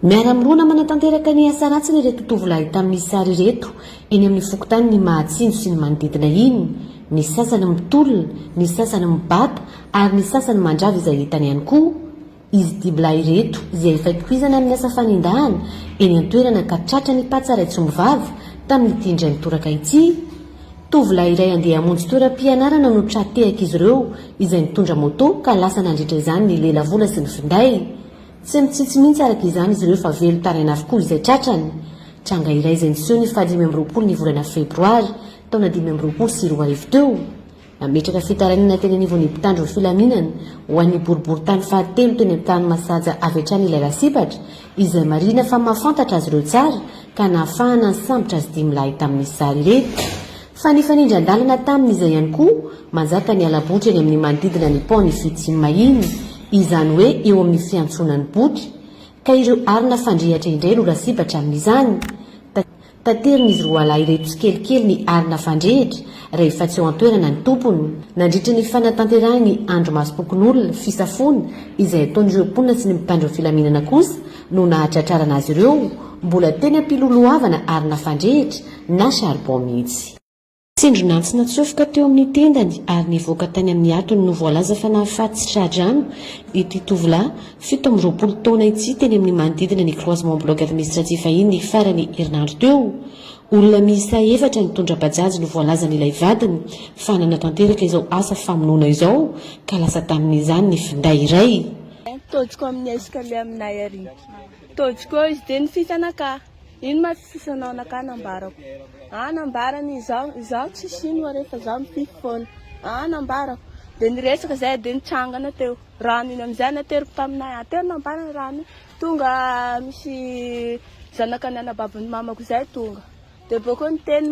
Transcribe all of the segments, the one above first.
Miara-mirona manatanteraka ny asa ratsiny ireto tovolahy tamin'ny sary ireto eny amin'ny fokotany ny mahatsinjo sy ny manodidina iny, ny sasany mitolona, ny sasany mibata ary ny sasany mandravy izay hitany ihany koa. Izy dibilahy ireto izay efa tohizana amin'ny asa fanindahana eny an-toerana ka tratra ny patsaray tsombivavy tamin'ny tindray toraka ity. Tovolahy iray andeha hamonjy toeram-pianarana no tratehaka izy ireo izay nitondra moto ka lasa nandritra izany ny lela vola sy ny finday. Tsy mitsitsy mihitsy araka izany izy ireo fa velo taraina avokoa izay tratrany. Tranga iray izay niseho ny 5 ny volana febroary taona 2024 teo. Nametraka fitarainana teny anivon'ny mpitandro ny filaminana ho an'ny boribory-tany fahatelo teny amin'ny tany masaja avy hatrany ilay rasibatra izay marina fa mahafantatra azy ireo tsara ka nahafahana ny sambotra azy dimolahy tamin'ny sary ireto. Fa ny fanindran-dalana tamin'izay ihany koa manjaka ny alabotra eny amin'ny manodidina ny pont ny Fitsimma iny, izany hoe eo amin'ny fiantsonan'ny botra, ka ireo arina fandrehatra indray no rasibatra amin'izany. Taterin'izy roa lahy ireto tsikelikely ny arina fandrehatra rehefa tsy eo an-toerana ny tompony. Nandritra ny fanatanterahany ny andro masom-pokon'olona fisafona izay ataon'ireo mponina sy ny mpitandro ny filaminana kosa no nahatratrarana azy ireo mbola teny ampilolohavana arina fandrehatra na charbon mihitsy. Sendronantsina tsofoka teo amin'ny tendany ary nivoaka tany amin'ny atony no voalaza fa nahafaty sy tradrano ity tovolahy 17 taona ity teny amin'ny manodidina ny croisement bloc administratif iny ny farany herinandro teo. Olona miisa 4 nitondra bajaji no voalazan'ilay vadiny fa nanatanteraka izao asa famonoana izao ka lasa tamin'izany ny finday iray. Tojiko amin'ny escalier aminay ary. Tojiko izy dia ny fisanaka. Ino ma fisanao anaka nambarako? Nambarany izaho tsy sino rehefa zaho mififoana. Nambarako. Dia niresaka zay dia nitsangana teo. Rano iny amin'izay nateriko taminay. Teo nambarany rano. Tonga misy zanakany anabavin'ny mamako zay tonga. Dia boko niteny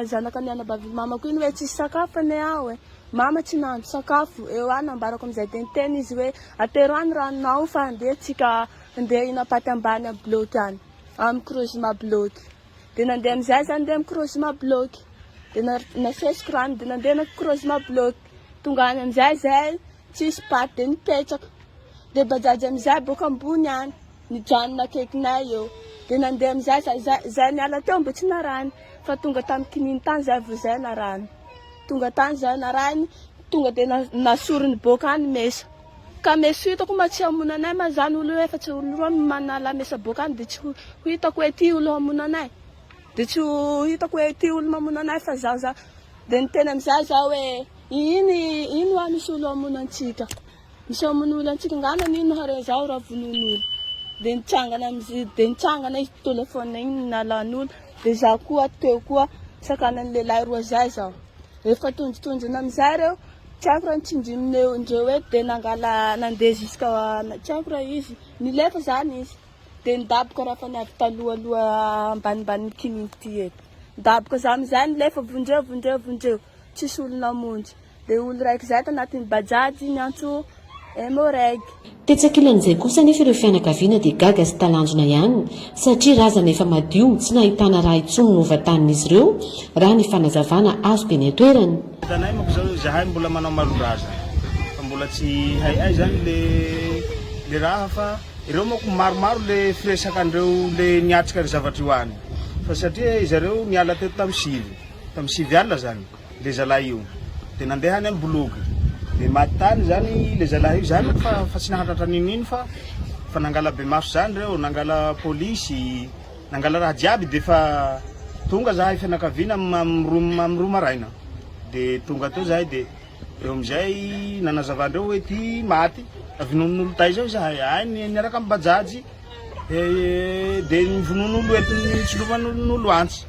zanakany anabavin'ny mamako iny hoe tsisy sakafo ane aho e. Mama tsy nahandro sakafo. Eo nambarako amin'izay dia niteny izy hoe atero any ranonao fa andeha tsika andeha inapaty ambany amin'ny bloky any. Amin'ny creusement bloc. Dia nandeha amin'izay zany andeha amin'ny creusement bloc. Dia nasesiko rano dia nandeha amin'ny creusement bloc. Tonga any amin'izay zay tsisy paty dia nipetraka. Dia bajaji amin'izay boka ambony any nijanona akaikinay eo. Dia nandeha amin'izay zay niala teo mba tsy narany fa tonga tamin'ny kininy tany zay vao zay narany. Tonga tany zay narany tonga dia nasorony boka any mesa. Ka mesa hitako ma tsy hamonanay ma zany olo efa tsy olo roa manala mesa boka any dia tsy hitako hoe ty olo hamonanay. Dia tsy hitako hoe ty olo mamonanay fa zaho. Dia niteny amin'izay zaho hoe ino a misy olo hamonantsika. Misy hamono antsika ngana nino hare zaho raha vonon'olo. Dia nitsangana izy telefônina iny nalan'olo. Dia zaho koa teo koa sakanan'ny lehilahy roa zay zaho. Rehefa tonjotonjona amin'izay reo tsy haiko raha nitsindriminy indreo eto dia nandeha ziska tsy haiko raha izy nilefa zany izy dia nidaboka raha fa niavy talohaloha ambanimbany kininy ity eto. Nidaboka za amin'izay nilefa vondreo tsisy olo namonjy. Dia olo raiky zay tanatin'ny bajaji niantso Moreg. Tetsakilan'izay kosa nefa ireo fianakaviana dia gaga sy talanjona ihany satria razana efa madio tsy nahitana raha intsony novatan'izy ireo raha ny fanazavana azo be ny atoerany. Tanay mako zao zahay mbola manao marondraza fa mbola tsy hay zany le raha fa ireo mako maromaro le firesakandreo le niatrika ny zavatra io any fa satria izareo niala teto tamin'ny sivy alina zany le zalahy io dia nandeha any amin'ny boloky dia maty tany zany le zalahy io zany fa tsy nahatratra ninino fa nangala be maso zany reo, nangala polisy, nangala raha jiaby dia fa tonga zahay fianakaviana amin'ny roa maraina. Dia tonga teo zahay dia eo amin'izay nanazavandreo hoe ty maty avonon'olo tay zao zahay niaraka amin'ny bajaji dia nivonon'olo eto nitsindroman'olo antsy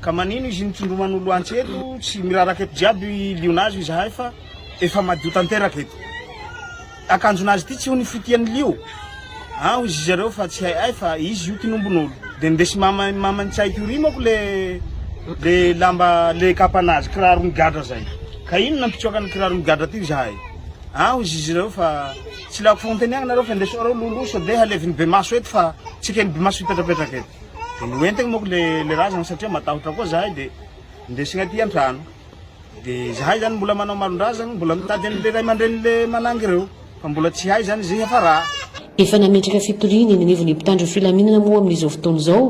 ka manino izy nitsindroman'olo antsy eto tsy miraraka eto jiaby lionazy zahay fa efa madio tanteraka eto akanjonazy ity tsy ho nifitian'ny lio izy zareo fa tsy hay fa izy io tinombon'olo dia ndesy mamany tsy haiko ry mako le lamba le kapanazy kiraro migadra zay ka ino nampitsoakany kiraro migadra ty zahay izy ireo fa tsy lako fonteniagna nareo fa ndesoareo lolo so dia haleviny be maso eto fa tsy keny be maso hipetrapetraka eto dia noentegny mako le razana satria matahotra koa zahay dia ndesigna aty an-trano dia zahay zany mbola manao malondrazana mbola mitady an'le ray aman-dreny le manangy ireo fa mbola tsy hay zany zay hafa raha. efa nametraka fitoriana eny anivon'ny mpitandro filaminana moa amin'izao fotoana izao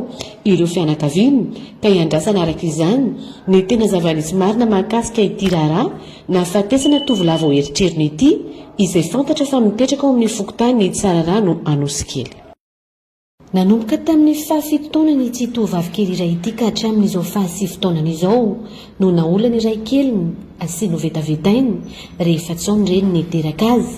ireo fianakaviany ka iandrasana araka izany ny tena zava-misy marina mahakasika ity raharaha na fatesana tovolahy vao eritrerina ity izay fantatra fa mipetraka ao amin'ny fokotany ny tsara raha no anosikely. Nanomboka tamin'ny 7 taonany ity tovovavy kely iray ity ka hatramin'izao 7 taonany izao no naolany iray keliny sy novetavetainy rehefa tsaony reny niteraka azy.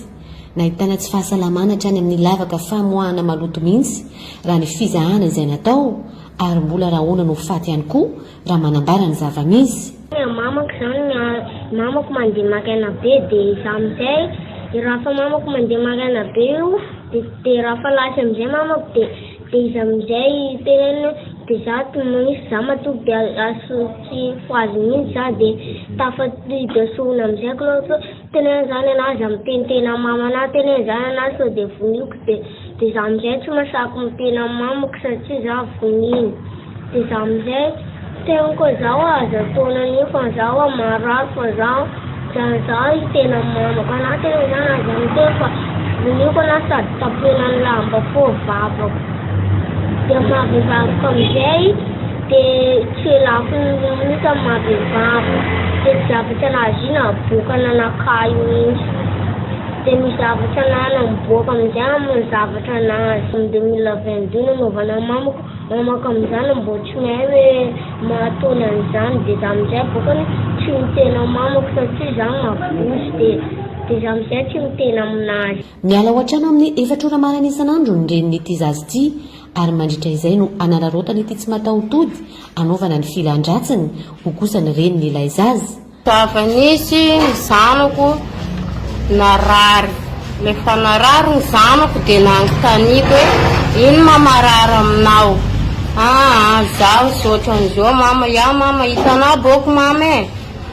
Nahitana tsy fahasalamana hatrany amin'ny lavaka famoahana maloto mihitsy raha ny fizahana izay natao ary mbola raha hoana no faty ihany koa raha manambara ny zava-misy. Mamako zany mamako mandeha makena be dia izaho amin'izay raha fa mamako mandeha makena be io dia raha fa lasy amin'izay mamako dia izy amin'izay teneny dia izaho misy izaho matoky dia asotry foazy mihitsy izaho dia tafadidasoana amin'izay koa teneny izany anazy amin'ny tenitena mama anahy teneny izany anazy sao dia voniko dia izaho amin'izay tsy masako mitena mamako satria izaho voniny dia izaho amin'izay teniko izaho aza taona anio fa izaho marary fa izaho itena mamako anahy teneny izany aza miteny fa voniko anahy sady tapena ny lamba fo vavako dia mahavevavako amin'izay dia tsy lafo mihitsy amin'ny mahavevavo dia tsy zavatra anazy iny abokana anakayo mihitsy dia misy zavatra anana miboaka amin'izay amin'ny zavatra anazy amin'ny 2022 nanaovana mamako amin'izany mbo tsy mahay hoe mahatony an'izany dia izaho amin'izay bokany tsy mitena mamako satria izaho mavozy dia izaho amin'izay tsy mitena aminazy. Miala ao an-trano amin'ny 4 ora marana isan'andro ny renin'ity zazy ity ary mandritra izay no anararotany ity tsy mataotody anaovana ny filan-dratsiny ho kosa ny renin'ilay zazy. Zava-nisy ny zanako narary lefa narary ny zanako dia nangotaniako hoe ino mamarary aminao zaho zotra an'izao mama mama hitanao boko mama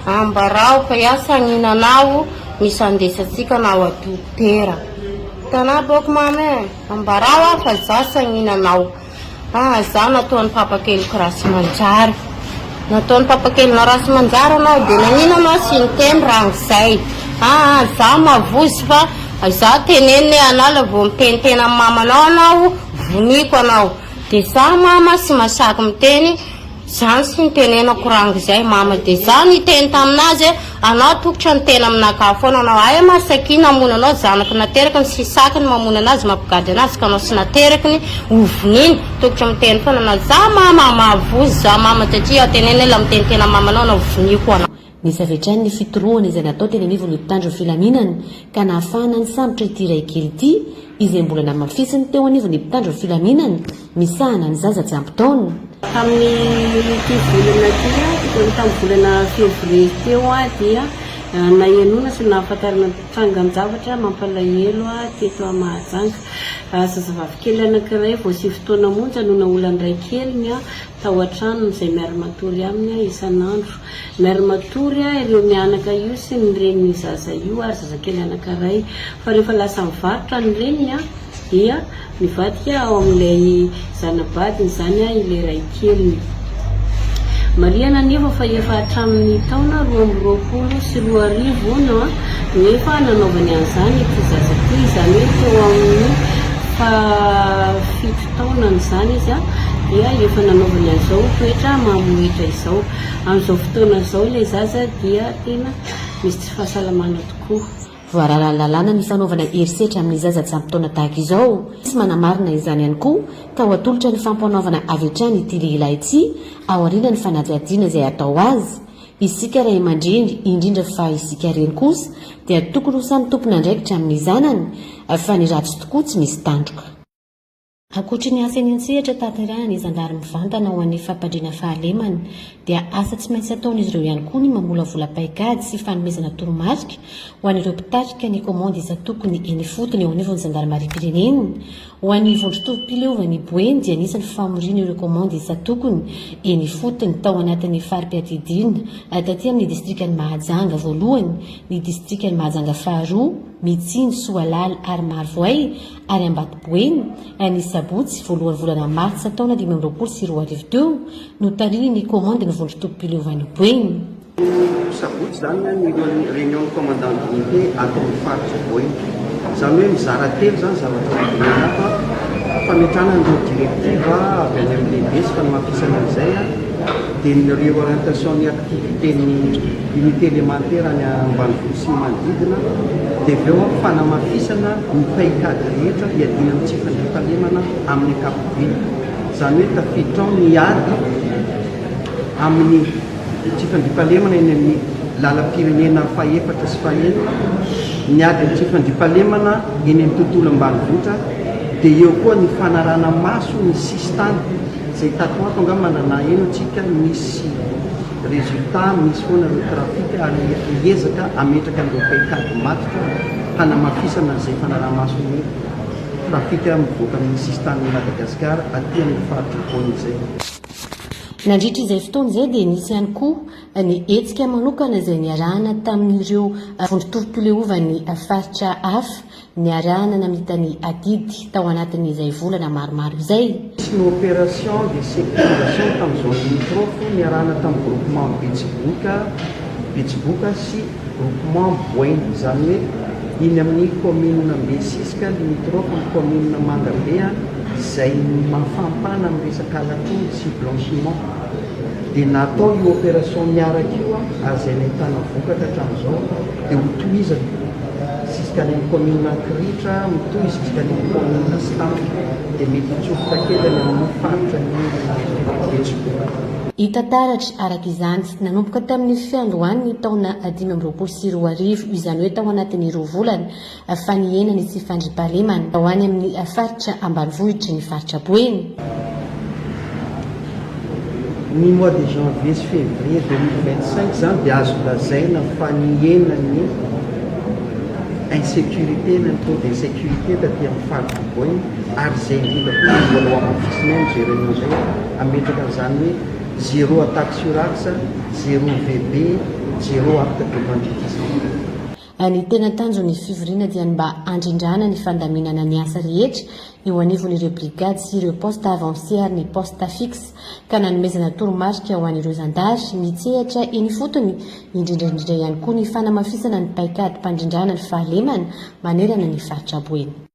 ambarao fa saninanao misy andesantsika nao adokotera hitanao boko mama ambarao fa za saninanao za nataon'ny papakeliko rasy manjary nataon'ny papakely rasy manjary anao dia naninanao sy niteny rangizay za mavozy fa za teneny anala vao mitenitena amin'ny mamanao anao voniko anao dia za mama sy masaky miteny zany sy nitenenako rangizay mama dia za niteny taminazy anao tokotra nitena aminakahy foana anao masakiny namona anao zanako nateraka ny sisakiny mamona anazy mampigady anazy ka anao sy naterakiny ovoniny tokotra miteny foana anao za mama mavozy za mama satria teneny la mitenitena mamanao anao voniko anao. Nisavetrany ny fitorohana izay natao teny anivon'ny mpitandro filaminana ka nahafahana ny sambotra ity iray kely ity izay mbola namafisiny teo anivon'ny mpitandro filaminana misahana ny zaza tsy ampy-taona. Tamin'ity volana tamin'ny volana février teo dia nahenona sy nahafantarana trangan-javatra mampalahelo teto Mahajanga zazavavy kely anankiray vao 7 taona monja no naolany iray keliny tao an-trano izay miary matory aminy isan'andro miary matory ireo mianaka io sy ny reniny zaza io ary zazakely anankiray fa rehefa lasa mivarotra ny reniny dia mivadika ao amin'ilay zanabadiny zany ilay iray keliny. Mariana nefa fa efa hatramin'ny taona 2020 sy 2020 no efa nanaovany an'izany ity zaza ity izany hoe teo amin'ny 7 taonany izany izy dia efa nanaovany an'izao toetra mamoetra izao amin'izao fotoana izao ilay zaza dia tena misy tsy fahasalamana tokoa. Voararan'ny lalàna ny fanaovana herisetra amin'ny zaza tsy ampy-taona tahaka izao sy manamarina izany ihany koa ka ho atolotra ny fampanaovana avy hatrany ity lehilahy ity ao aoriana ny fanadihadiana izay atao azy. Isika ray aman-dreny indrindra fa isika reny kosa dia tokony ho samy tompona andraikitra amin'ny zanany fa ny ratsy tokoa tsy misy tandroka. Ankoatry ny asa eny an-tsehatra tanterahany izandary mivantana ho an'ny fampandriana fahalemana dia asa tsy maintsy ataon'izy ireo ihany koa ny mamolavola paikady sy fanomezana toromarika ho an'ireo mpitarika ny komandy izatokony eny fotony eo anivon'ny zandarmariam-pirenena ho an'ny vondrotom-pileovan'ny boeny dia anisany famoriana ireo komandy izatokony eny fotony tao anatin'ny farim-piatidina taty amin'ny distrikan'ny Mahajanga voalohany, ny distrikan'ny Mahajanga faharoa, Mitsiny, Soalala ary Marivoay ary Ambatoboeny ny sabotsy voalohany volana martsa taona 2022 teo no tariny ny komandy ny vondrotom-pileovan'ny boeny. Sabotsy zany ny réunion commandant d'unité ato faritra boeny Izany hoe mizara telo zany zavatra nafa fametrana nireo directiva avy any amin'ny lehibe sy fanamafisana an'izay dia ny réorientation ny activité ny unité élémentaire any ambanivohitra sy ny manodidina dia avy eo fanamafisana ny paikady rehetra hiadina amin'ny tsy fandriampahalemana amin'ny ankapobeny. Izany hoe tafiditra ao ny ady amin'ny tsy fandriampahalemana eny amin'ny lalam-pirenena fahaefatra sy fahaenina, ny ady amin'ny tsy fandriampahalemana eny amin'ny tontolo ambanivohitra, dia eo koa ny fanarana maso ny sisitany izay tatoato anga manana eno antsika misy résultat misy foana ireo trafika ary hiezaka ametraka an'ireo paikady matotra hanamafisana izay fanarana-maso ny trafika mivoaka amin'ny sisitany Madagasikara aty amin'ny faritra Bony izay. Nandritra izay fotoana izay dia nisy ihany koa ny hetsika manokana izay niarahana tamin'ireo vondrotorom-pileovan'ny faritra hafa, niarahana namita ny adidy tao anatin'izay volana maromaro izay. Misy ny opération de sécurisation tamin'ny zone limitrophe niarahana tamin'ny groupement Betsiboka sy groupement Boeny, izany hoe iny amin'ny commune Mbesiska limitrophe amin'ny commune Mangabe izay mafampana amin'ny resaka latrony sy blanchiment. Dia natao io opération miaraka io ary izay nahitana vokatra hatramin'izao dia hotohizana juskany amin'ny commune Kiritra, mitohizy juskany amin'ny commune Stamp, dia mety hitsofoka kelany amin'ny faritra ny Betsiboka. Hita taratra araka izany nanomboka tamin'ny fiandohan'ny taona 2024 izany hoe tao anatin'ny 2 volana fa niena ny tsy fandriampahalemana ho any amin'ny faritra ambanivohitra ny faritra Boeny. Ny mois de janvier sy février 2025 zany dia azo lazaina fa niena ny insécurité na ny taux d'insécurité taty amin'ny faritra Boeny ary izay indrindra koa mbola ho amafisina ny jerena izay ametraka an'izany hoe 0 attaque sur axe, 0 VB, 0 acte de banditisme. Ny tena tanjon'ny fivoriana dia mba andrindrana ny fandaminana ny asa rehetra eo anivon'ireo brigady sy ireo poste avancé ary ny poste fixe ka nanomezana toromarika ho an'ireo zandary mitsehatra eny fotony indrindraindrindra ihany koa ny fanamafisana ny paikady mpandrindrana ny fahalemana manerana ny faritra Boeny.